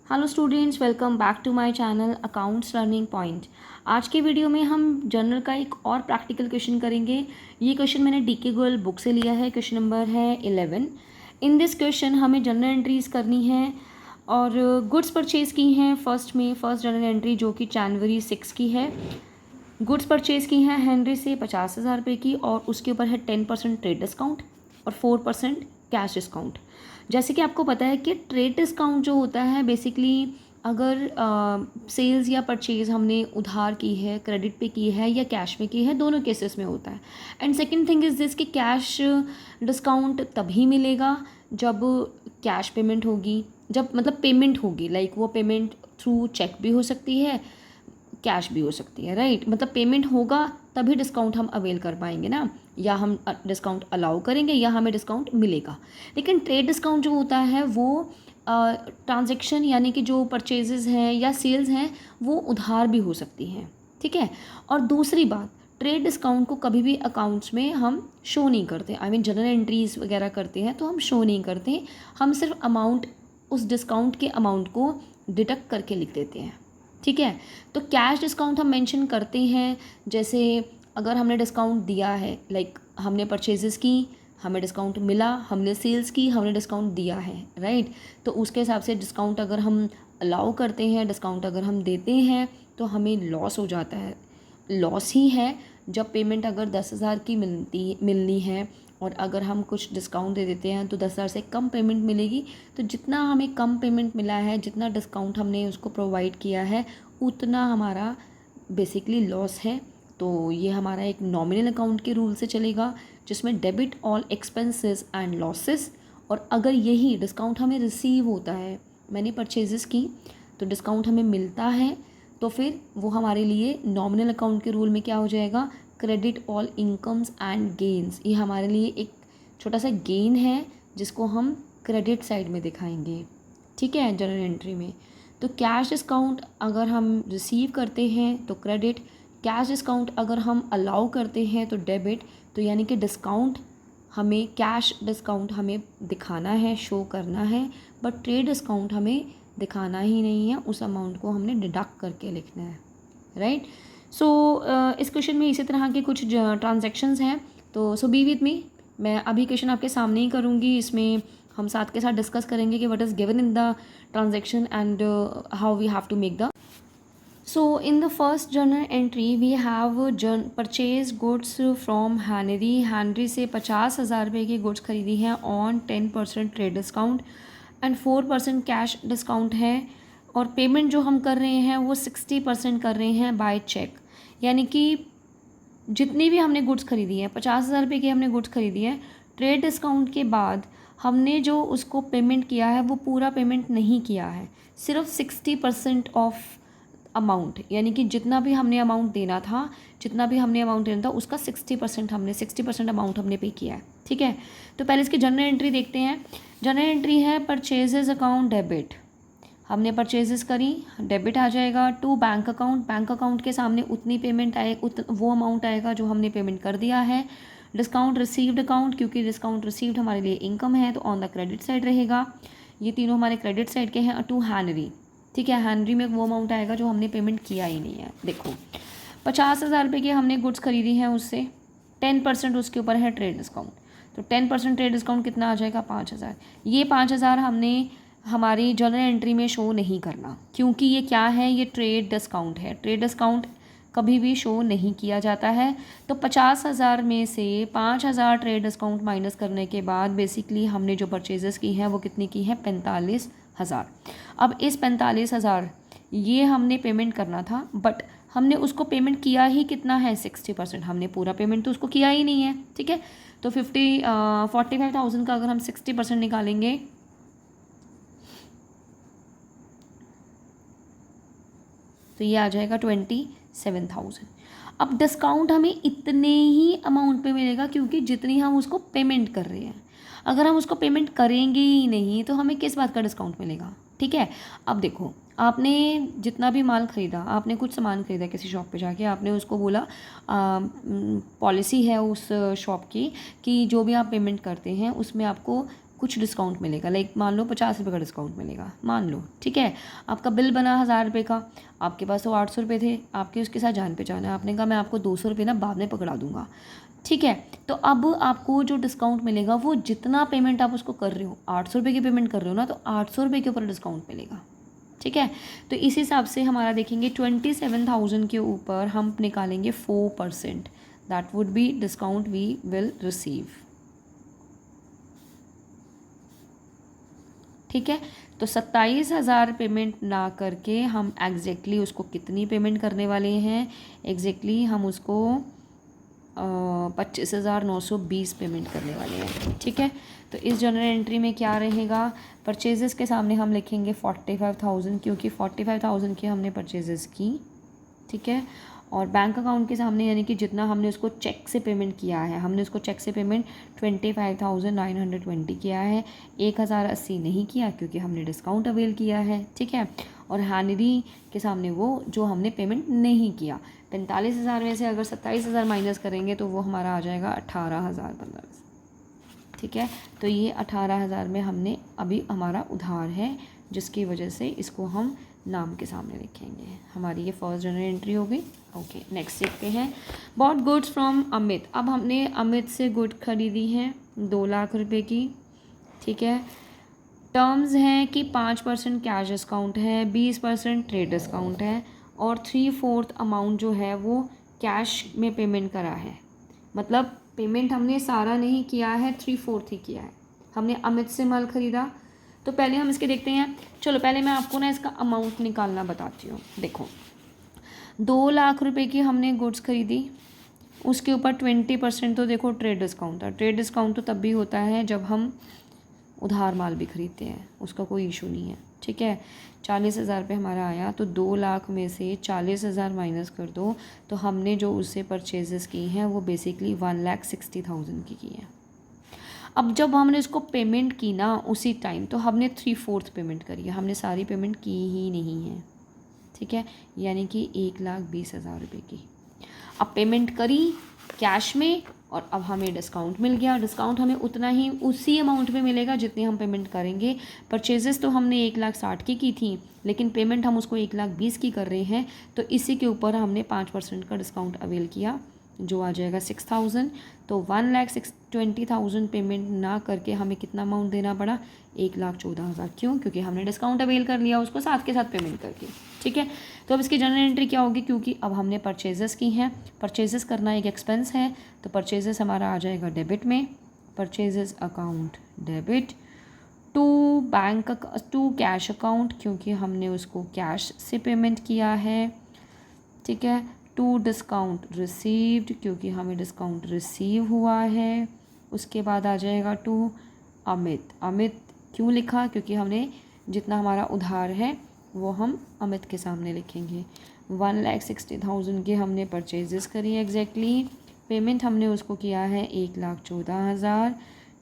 Hello students, welcome back to my channel accounts learning point. आज के video में हम जर्नल का एक और प्रैक्टिकल क्वेश्चन करेंगे। ये क्वेश्चन मैंने डीके गोयल बुक से लिया है। क्वेश्चन नंबर है 11। इन दिस क्वेश्चन हमें जर्नल एंट्रीज करनी है और गुड्स परचेज की हैं। फर्स्ट जर्नल एंट्री जो कि जनवरी 6 की है। गुड्स परचेज की हैं हेनरी से 50,000 रुपये की और उसके ऊपर है 10% ट्रेड डिस्काउंट और 4% कैश डिस्काउंट। जैसे कि आपको पता है कि ट्रेड डिस्काउंट जो होता है बेसिकली अगर सेल्स या परचेज़ हमने उधार की है, क्रेडिट पे की है या कैश में की है, दोनों केसेस में होता है। And second thing is this कि कैश डिस्काउंट तभी मिलेगा जब कैश पेमेंट होगी, जब मतलब पेमेंट होगी, लाइक वो पेमेंट थ्रू चेक भी हो सकती है, कैश भी हो सकती है, राइट। मतलब पेमेंट होगा तभी डिस्काउंट हम अवेल कर पाएंगे ना, या हम डिस्काउंट अलाउ करेंगे या हमें डिस्काउंट मिलेगा। लेकिन ट्रेड डिस्काउंट जो होता है वो ट्रांजैक्शन यानी कि जो परचेजेस हैं या सेल्स हैं वो उधार भी हो सकती हैं, ठीक है। और दूसरी बात, ट्रेड डिस्काउंट को कभी भी अकाउंट्स में हम शो नहीं करते। आई मीन जर्नल एंट्रीज वगैरह करते हैं तो हम शो नहीं करते, हम सिर्फ अमाउंट, उस डिस्काउंट के अमाउंट को डिडक्ट करके लिख देते हैं, ठीक है। तो कैश डिस्काउंट हम मेंशन करते हैं, जैसे अगर हमने डिस्काउंट दिया है, लाइक हमने परचेजेस की, हमें डिस्काउंट मिला, हमने सेल्स की, हमने डिस्काउंट दिया है, राइट। तो उसके हिसाब से डिस्काउंट अगर हम अलाउ करते हैं, डिस्काउंट अगर हम देते हैं तो हमें लॉस हो जाता है। लॉस ही है जब पेमेंट अगर 10,000 की मिलनी है और अगर हम कुछ डिस्काउंट दे देते हैं तो 10,000 से कम पेमेंट मिलेगी। तो जितना हमें कम पेमेंट मिला है, जितना डिस्काउंट हमने उसको प्रोवाइड किया है, उतना हमारा बेसिकली लॉस है। तो ये हमारा एक नॉमिनल अकाउंट के रूल से चलेगा जिसमें debit all expenses and losses. और अगर यही डिस्काउंट हमें रिसीव होता है, मैंने परचेजेस की तो डिस्काउंट हमें मिलता है, तो फिर वो हमारे लिए नॉमिनल अकाउंट के रूल में क्या हो जाएगा, credit all incomes and gains. ये हमारे लिए एक छोटा सा गेन है जिसको हम क्रेडिट साइड में दिखाएंगे, ठीक है, जर्नल एंट्री में। तो कैश डिस्काउंट अगर हम रिसीव करते हैं तो क्रेडिट, कैश डिस्काउंट अगर हम अलाउ करते हैं तो डेबिट। तो यानी कि डिस्काउंट हमें, कैश डिस्काउंट हमें दिखाना है, शो करना है, बट ट्रेड डिस्काउंट हमें दिखाना ही नहीं है, उस अमाउंट को हमने डिडक्ट करके लिखना है, राइट। सो इस क्वेश्चन में इसी तरह के कुछ ट्रांजैक्शंस हैं। तो सो बी विथ मी, मैं अभी क्वेश्चन आपके सामने ही करूँगी। इसमें हम साथ के साथ डिस्कस करेंगे कि what is given in the transaction and how we have to make the. So in the first journal entry we have purchase goods from Hanry। Henry से 50,000 रुपये की गुड्स खरीदी हैं on 10% trade discount and 4% cash discount है। और payment जो हम कर रहे हैं वो 60% कर रहे हैं बाय चेक। यानी कि जितनी भी हमने गुड्स खरीदी हैं, 50,000 रुपये की हमने गुड्स खरीदी हैं, ट्रेड डिस्काउंट के बाद हमने जो उसको पेमेंट किया है वो पूरा पेमेंट नहीं किया है, सिर्फ 60% ऑफ अमाउंट। यानी कि जितना भी हमने अमाउंट देना था, उसका 60% अमाउंट हमने पे किया है, ठीक है। तो पहले इसकी जर्नल एंट्री देखते हैं। जर्नल एंट्री है परचेजेस अकाउंट डेबिट, हमने परचेजेस करी, डेबिट आ जाएगा to bank account. Bank account के सामने उतनी पेमेंट आए, वो अमाउंट आएगा जो हमने पेमेंट कर दिया है। डिस्काउंट रिसीव्ड अकाउंट, क्योंकि डिस्काउंट रिसीव्ड हमारे लिए इनकम है तो ऑन द क्रेडिट साइड रहेगा। ये तीनों हमारे क्रेडिट साइड के हैं। टू हैनरी, ठीक है, हैनरी में वो अमाउंट आएगा जो हमने पेमेंट किया ही नहीं है। देखो 50,000 रुपये की हमने गुड्स खरीदी हैं, उससे 10% उसके ऊपर है ट्रेड डिस्काउंट। तो 10% ट्रेड डिस्काउंट कितना आ जाएगा, 5,000। ये 5,000 हमने हमारी जर्नल एंट्री में शो नहीं करना, क्योंकि ये क्या है, ये ट्रेड डिस्काउंट है। ट्रेड डिस्काउंट कभी भी शो नहीं किया जाता है। तो 50,000 में से 5,000 ट्रेड डिस्काउंट माइनस करने के बाद बेसिकली हमने जो परचेजेस की हैं वो कितनी की है, 45,000। अब इस 45,000 ये हमने पेमेंट करना था, बट हमने उसको पेमेंट किया ही कितना है, 60%। हमने पूरा पेमेंट तो उसको किया ही नहीं है, ठीक है। तो 45,000 का अगर हम 60% निकालेंगे तो ये आ जाएगा 27,000। अब डिस्काउंट हमें इतने ही अमाउंट पे मिलेगा क्योंकि जितनी हम उसको पेमेंट कर रहे हैं। अगर हम उसको पेमेंट करेंगे ही नहीं तो हमें किस बात का डिस्काउंट मिलेगा, ठीक है। अब देखो, आपने जितना भी माल ख़रीदा, आपने कुछ सामान ख़रीदा किसी शॉप पे जाके, आपने उसको बोला, पॉलिसी है उस शॉप की कि जो भी आप पेमेंट करते हैं उसमें आपको कुछ डिस्काउंट मिलेगा, लाइक मान लो 50 रुपये का डिस्काउंट मिलेगा, मान लो, ठीक है। आपका बिल बना 1000 रुपये का, आपके पास तो 800 रुपये थे, आपके उसके साथ जान पहचान है, आपने कहा मैं आपको 200 रुपये ना बाद में पकड़ा दूंगा, ठीक है। तो अब आपको जो डिस्काउंट मिलेगा वो जितना पेमेंट आप उसको कर रहे हो, 800 रुपये की पेमेंट कर रहे हो ना, तो 800 रुपये के ऊपर डिस्काउंट मिलेगा, ठीक है। तो इस हिसाब से हमारा देखेंगे 27,000 के ऊपर हम निकालेंगे 4%, that would be discount we will receive, ठीक है। तो 27,000 पेमेंट ना करके हम एग्जैक्टली उसको कितनी पेमेंट करने वाले हैं, एग्जैक्टली हम उसको 25,920 पेमेंट करने वाले हैं, ठीक है। तो इस जनरल एंट्री में क्या रहेगा, परचेजेस के सामने हम लिखेंगे 45,000, क्योंकि 45,000 की हमने परचेजेस की, ठीक है। और बैंक अकाउंट के सामने यानी कि जितना हमने उसको चेक से पेमेंट किया है, हमने उसको चेक से पेमेंट 25,920 किया है, 1,080 नहीं किया क्योंकि हमने डिस्काउंट अवेल किया है, ठीक है। और हैनरी के सामने वो जो हमने पेमेंट नहीं किया, 45,000 में से अगर 27,000 माइनस करेंगे तो वो हमारा आ जाएगा 18,015, ठीक है। तो ये 18,000 में हमने अभी हमारा उधार है, जिसकी वजह से इसको हम नाम के सामने लिखेंगे। हमारी ये फर्स्ट जनरल एंट्री हो गई। ओके, नेक्स्ट देखते हैं। Bought goods from Amit. अब हमने अमित से गुड खरीदी है 2 लाख रुपए की, ठीक है। टर्म्स हैं कि 5% कैश डिस्काउंट है, 20% ट्रेड डिस्काउंट है, और 3/4 अमाउंट जो है वो कैश में पेमेंट करा है। मतलब पेमेंट हमने सारा नहीं किया है, 3/4 ही किया है। हमने अमित से माल ख़रीदा, तो पहले हम इसके देखते हैं। चलो पहले मैं आपको ना इसका अमाउंट निकालना बताती हूँ। देखो 2 लाख रुपए की हमने गुड्स खरीदी, उसके ऊपर 20% तो देखो ट्रेड डिस्काउंट था। ट्रेड डिस्काउंट तो तब भी होता है जब हम उधार माल भी खरीदते हैं, उसका कोई इशू नहीं है, ठीक है। 40,000 रुपये हमारा आया, तो 2 लाख में से 40,000 माइनस कर दो, तो हमने जो उससे परचेजेस की हैं वो बेसिकली 1,60,000 की है। अब जब हमने इसको पेमेंट की ना उसी टाइम, तो हमने 3/4 पेमेंट करी है, हमने सारी पेमेंट की ही नहीं है, ठीक है। यानी कि 1,20,000 रुपये की अब पेमेंट करी कैश में, और अब हमें डिस्काउंट मिल गया। डिस्काउंट हमें उतना ही उसी अमाउंट में मिलेगा जितनी हम पेमेंट करेंगे। परचेजेस तो हमने 1,60,000 की थी, लेकिन पेमेंट हम उसको 1,20,000 की कर रहे हैं, तो इसी के ऊपर हमने 5% का डिस्काउंट अवेल किया, जो आ जाएगा 6,000। तो 1,20,000 पेमेंट ना करके हमें कितना अमाउंट देना पड़ा, 1,14,000। क्यों? क्योंकि हमने डिस्काउंट अवेल कर लिया उसको साथ के साथ पेमेंट करके, ठीक है। तो अब इसकी जनरल एंट्री क्या होगी, क्योंकि अब हमने परचेजेस की हैं, परचेजेस करना एक एक्सपेंस है, तो परचेजेस हमारा आ जाएगा डेबिट में, purchases account debit, to cash account, क्योंकि हमने उसको कैश से पेमेंट किया है, ठीक है। टू डिस्काउंट रिसीव्ड, क्योंकि हमें डिस्काउंट रिसीव हुआ है। उसके बाद आ जाएगा टू अमित। अमित क्यों लिखा, क्योंकि हमने जितना हमारा उधार है वो हम अमित के सामने लिखेंगे। 1,60,000 के हमने परचेजेस करी एग्जैक्टली, पेमेंट हमने उसको किया है 1,14,000,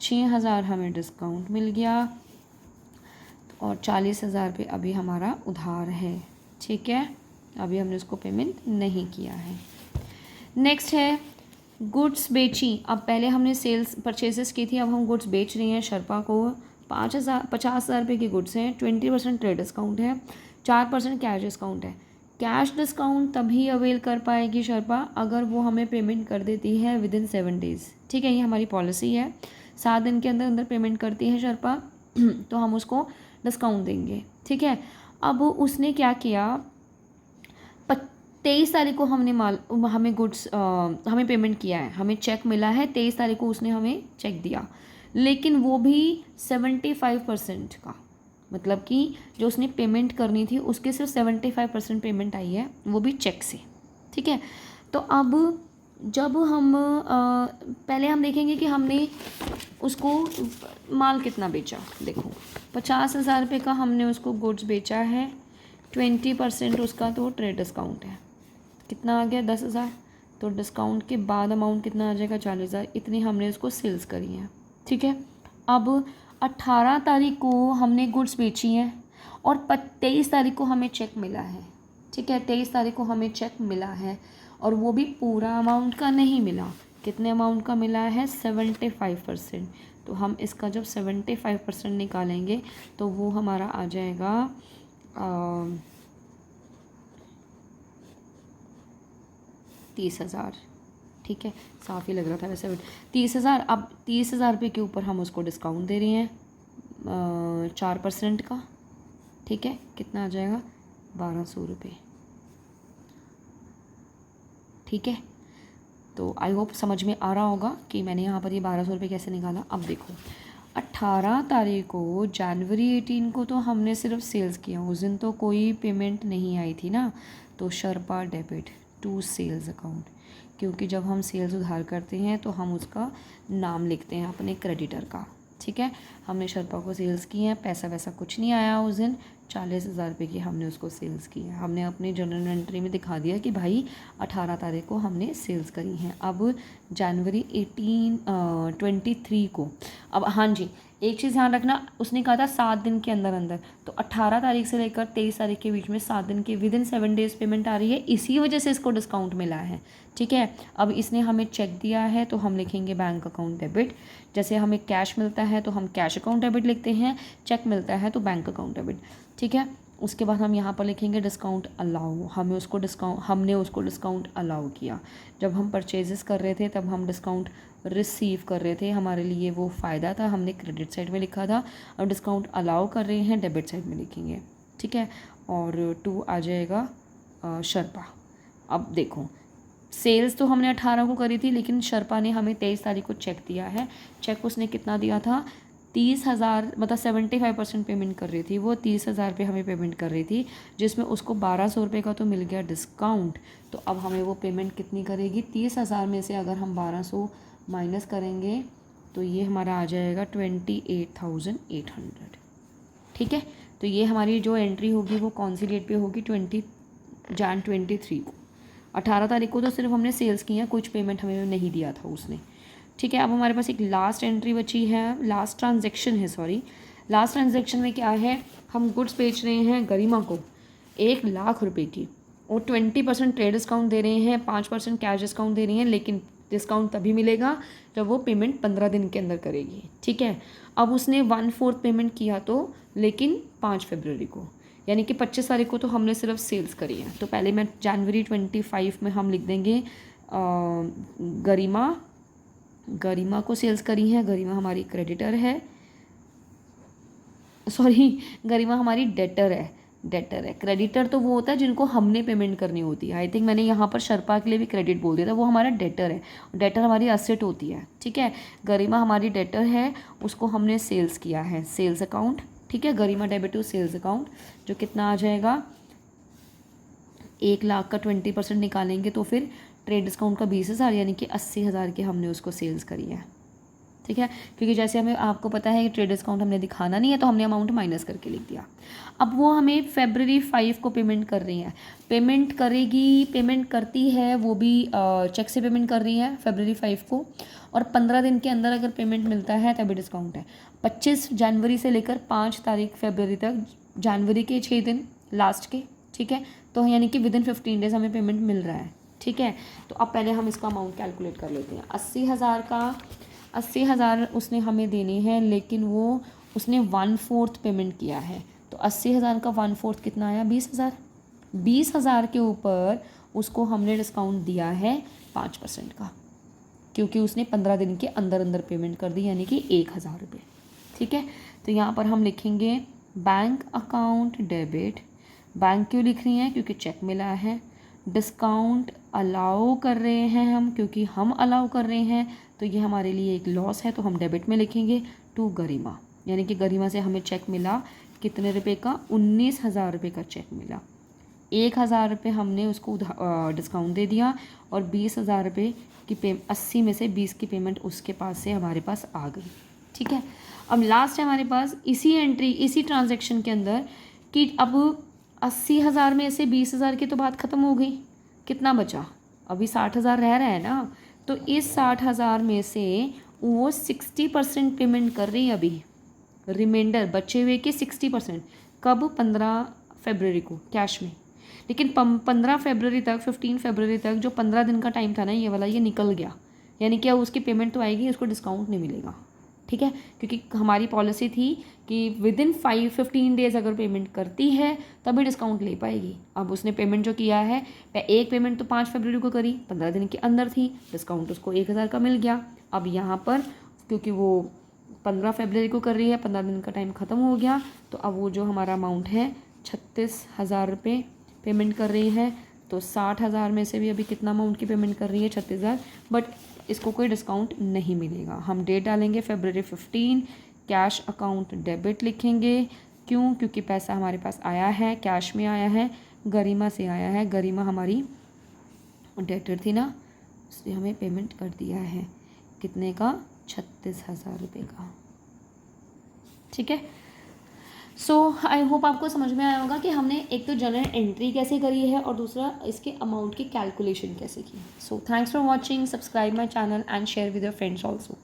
6,000 हमें डिस्काउंट मिल गया, और 40,000 पे अभी हमारा उधार है, ठीक है। अभी हमने उसको पेमेंट नहीं किया है। नेक्स्ट है गुड्स बेची। अब पहले हमने सेल्स परचेजेस की थी, अब हम गुड्स बेच रही हैं शर्पा को। 50,000 रुपये की गुड्स हैं, 20% ट्रेड डिस्काउंट है, 4% कैश डिस्काउंट है। कैश डिस्काउंट तभी अवेल कर पाएगी शर्पा अगर वो हमें पेमेंट कर देती है विदिन 7 डेज़, ठीक है। ये हमारी पॉलिसी है, 7 दिन के अंदर अंदर पेमेंट करती है शर्पा तो हम उसको डिस्काउंट देंगे, ठीक है। अब उसने क्या किया, 23 तारीख को हमें गुड्स हमें पेमेंट किया है, हमें चेक मिला है 23 तारीख को उसने हमें चेक दिया, लेकिन वो भी 75% का, मतलब कि जो उसने पेमेंट करनी थी उसके सिर्फ 75% पेमेंट आई है, वो भी चेक से, ठीक है। तो अब जब हम पहले हम देखेंगे कि हमने उसको माल कितना बेचा। देखो 50,000 रुपये का हमने उसको गुड्स बेचा है, 20% उसका तो ट्रेड डिस्काउंट है, कितना आ गया 10,000। तो डिस्काउंट के बाद अमाउंट कितना आ जाएगा 40,000। इतनी हमने उसको सेल्स करी है, ठीक है। अब 18 तारीख को हमने गुड्स बेची हैं और 23 तारीख को हमें चेक मिला है, ठीक है। 23 तारीख को हमें चेक मिला है, और वो भी पूरा अमाउंट का नहीं मिला। कितने अमाउंट का मिला है, 75%। तो हम इसका जब 75% निकालेंगे तो वो हमारा आ जाएगा 30,000। ठीक है, साफ़ ही लग रहा था वैसे। 30,000, अब 30,000 रुपये के ऊपर हम उसको डिस्काउंट दे रहे हैं 4% का। ठीक है, कितना आ जाएगा? 1,200 रुपये। ठीक है, तो आई होप समझ में आ रहा होगा कि मैंने यहाँ पर ये 1,200 रुपये कैसे निकाला। अब देखो, 18 तारीख को जनवरी 18 को तो हमने सिर्फ सेल्स किया, उस दिन तो कोई पेमेंट नहीं आई थी ना। तो शर्पा डेबिट टू सेल्स अकाउंट, क्योंकि जब हम सेल्स उधार करते हैं तो हम उसका नाम लिखते हैं अपने क्रेडिटर का। ठीक है, हमने शर्पा को सेल्स की है, पैसा वैसा कुछ नहीं आया उस दिन, 40,000 रुपये की हमने उसको सेल्स की है। हमने अपनी जर्नल एंट्री में दिखा दिया कि भाई 18 तारीख को हमने सेल्स करी हैं। अब जनवरी 23 को, अब हाँ जी एक चीज़ ध्यान रखना, उसने कहा था 7 दिन के अंदर अंदर, तो 18 तारीख से लेकर 23 तारीख के बीच में 7 दिन के विदिन 7 डेज़ पेमेंट आ रही है, इसी वजह से इसको डिस्काउंट मिला है। ठीक है, अब इसने हमें चेक दिया है तो हम लिखेंगे बैंक अकाउंट डेबिट। जैसे हमें कैश मिलता है तो हम कैश अकाउंट डेबिट लिखते हैं, चेक मिलता है तो बैंक अकाउंट डेबिट। ठीक है, उसके बाद हम यहाँ पर लिखेंगे डिस्काउंट अलाउ। हमने उसको डिस्काउंट अलाउ किया। जब हम परचेजेस कर रहे थे तब हम डिस्काउंट रिसीव कर रहे थे, हमारे लिए वो फ़ायदा था, हमने क्रेडिट साइड में लिखा था। अब डिस्काउंट अलाउ कर रहे हैं, डेबिट साइड में लिखेंगे। ठीक है, और 2 आ जाएगा शर्पा। अब देखो, सेल्स तो हमने 18 को करी थी, लेकिन शर्पा ने हमें 23 तारीख को चेक दिया है। चेक उसने कितना दिया था? 30,000, मतलब 75% पेमेंट कर रही थी वो, 30,000 रुपये हमें पेमेंट कर रही थी, जिसमें उसको 1,200 रुपये का तो मिल गया डिस्काउंट। तो अब हमें वो पेमेंट कितनी करेगी? 30,000 में से अगर हम 1,200 माइनस करेंगे तो ये हमारा आ जाएगा 28,800। ठीक है, तो ये हमारी जो एंट्री होगी वो कौन सी डेट पे होगी? 23 को। 18 तारीख को तो सिर्फ हमने सेल्स की हैं, कुछ पेमेंट हमें नहीं दिया था उसने। ठीक है, अब हमारे पास एक लास्ट एंट्री बची है, लास्ट ट्रांजैक्शन है, सॉरी। लास्ट ट्रांजैक्शन में क्या है? हम गुड्स बेच रहे हैं गरिमा को 1,00,000 रुपये की, और 20% ट्रेड डिस्काउंट दे रहे हैं, 5% कैश डिस्काउंट दे रही हैं, लेकिन डिस्काउंट तभी मिलेगा जब वो पेमेंट 15 दिन के अंदर करेगी। ठीक है, अब उसने 1/4 पेमेंट किया तो, लेकिन 5 फरवरी को, यानी कि 25 तारीख को तो हमने सिर्फ सेल्स करी है। तो पहले मैं जनवरी 25 में हम लिख देंगे गरिमा को सेल्स करी है। गरिमा हमारी क्रेडिटर है, सॉरी गरिमा हमारी डेटर है। क्रेडिटर तो वो होता है जिनको हमने पेमेंट करनी होती है। आई थिंक मैंने यहाँ पर शर्पा के लिए भी क्रेडिट बोल दिया था, वो हमारा डेटर है। डेटर हमारी असेट होती है। ठीक है, गरिमा हमारी डेटर है, उसको हमने सेल्स किया है, सेल्स अकाउंट। ठीक है, Garima debit to sales account, जो कितना आ जाएगा? 1,00,000 का 20% निकालेंगे तो फिर ट्रेड डिस्काउंट का 20,000, यानी कि 80,000 की हमने उसको सेल्स करी है। ठीक है, क्योंकि जैसे हमें आपको पता है कि ट्रेड डिस्काउंट हमने दिखाना नहीं है तो हमने अमाउंट माइनस करके लिख दिया। अब वो हमें फरवरी 5 को पेमेंट कर रही है, पेमेंट करती है वो भी चेक से पेमेंट कर रही है फरवरी 5 को, और 15 दिन के अंदर अगर पेमेंट मिलता है तभी डिस्काउंट है। 25 जनवरी से लेकर 5 तारीख फरवरी तक, जनवरी के 6 दिन लास्ट के। ठीक है, तो यानी कि विदिन 15 डेज हमें पेमेंट मिल रहा है। ठीक है, तो अब पहले हम इसका अमाउंट कैलकुलेट कर लेते हैं। 80,000 उसने हमें देने हैं, लेकिन वो उसने 1/4 पेमेंट किया है, तो 80,000 का 1/4 कितना आया? 20,000। 20,000 के ऊपर उसको हमने डिस्काउंट दिया है 5% का, क्योंकि उसने 15 दिन के अंदर अंदर पेमेंट कर दी, यानी कि 1,000 रुपये। ठीक है, तो यहाँ पर हम लिखेंगे बैंक अकाउंट डेबिट। बैंक क्यों लिख रही हैं? क्योंकि चेक मिला है। डिस्काउंट अलाउ कर रहे हैं हम, क्योंकि हम अलाउ कर रहे हैं, तो ये हमारे लिए एक लॉस है, तो हम डेबिट में लिखेंगे टू गरिमा, यानी कि गरिमा से हमें चेक मिला कितने रुपए का? 19,000 रुपये का चेक मिला। 1,000 रुपये हमने उसको डिस्काउंट दे दिया, और 20,000 रुपये की 80 में से 20 की पेमेंट उसके पास से हमारे पास आ गई। ठीक है, अब लास्ट है हमारे पास इसी ट्रांजेक्शन के अंदर कि अब 80,000 में से 20,000 की तो बात ख़त्म हो गई, कितना बचा? अभी 60,000 रह रहा है ना, तो इस 60,000 में से वो 60% पेमेंट कर रही है अभी, रिमाइंडर बचे हुए के 60%। कब? 15 फरवरी को कैश में, लेकिन 15 फरवरी तक, 15 फरवरी तक जो 15 दिन का टाइम था ना ये वाला, ये निकल गया, यानी कि अब उसकी पेमेंट तो आएगी, उसको डिस्काउंट नहीं मिलेगा। ठीक है, क्योंकि हमारी पॉलिसी थी कि विदिन 15 डेज़ अगर पेमेंट करती है तभी डिस्काउंट ले पाएगी। अब उसने पेमेंट जो किया है, एक पेमेंट तो 5 फरवरी को करी, 15 दिन के अंदर थी, डिस्काउंट उसको 1000 का मिल गया। अब यहाँ पर क्योंकि वो 15 फरवरी को कर रही है, 15 दिन का टाइम ख़त्म हो गया, तो अब वो जो हमारा अमाउंट है 36,000 रुपये पेमेंट कर रही है। तो 60,000 में से भी अभी कितना अमाउंट की पेमेंट कर रही है, 36,000, बट इसको कोई डिस्काउंट नहीं मिलेगा। हम डेट डालेंगे February 15, कैश अकाउंट डेबिट लिखेंगे। क्यों? क्योंकि पैसा हमारे पास आया है, कैश में आया है, गरिमा से आया है, गरिमा हमारी डेटर थी ना, उसने हमें पेमेंट कर दिया है कितने का, 36,000 रुपये का। ठीक है, सो आई होप आपको समझ में आया होगा कि हमने एक तो जर्नल एंट्री कैसे करी है और दूसरा इसके अमाउंट की कैलकुलेशन कैसे की। So thanks for watching, subscribe my channel and share with your friends also.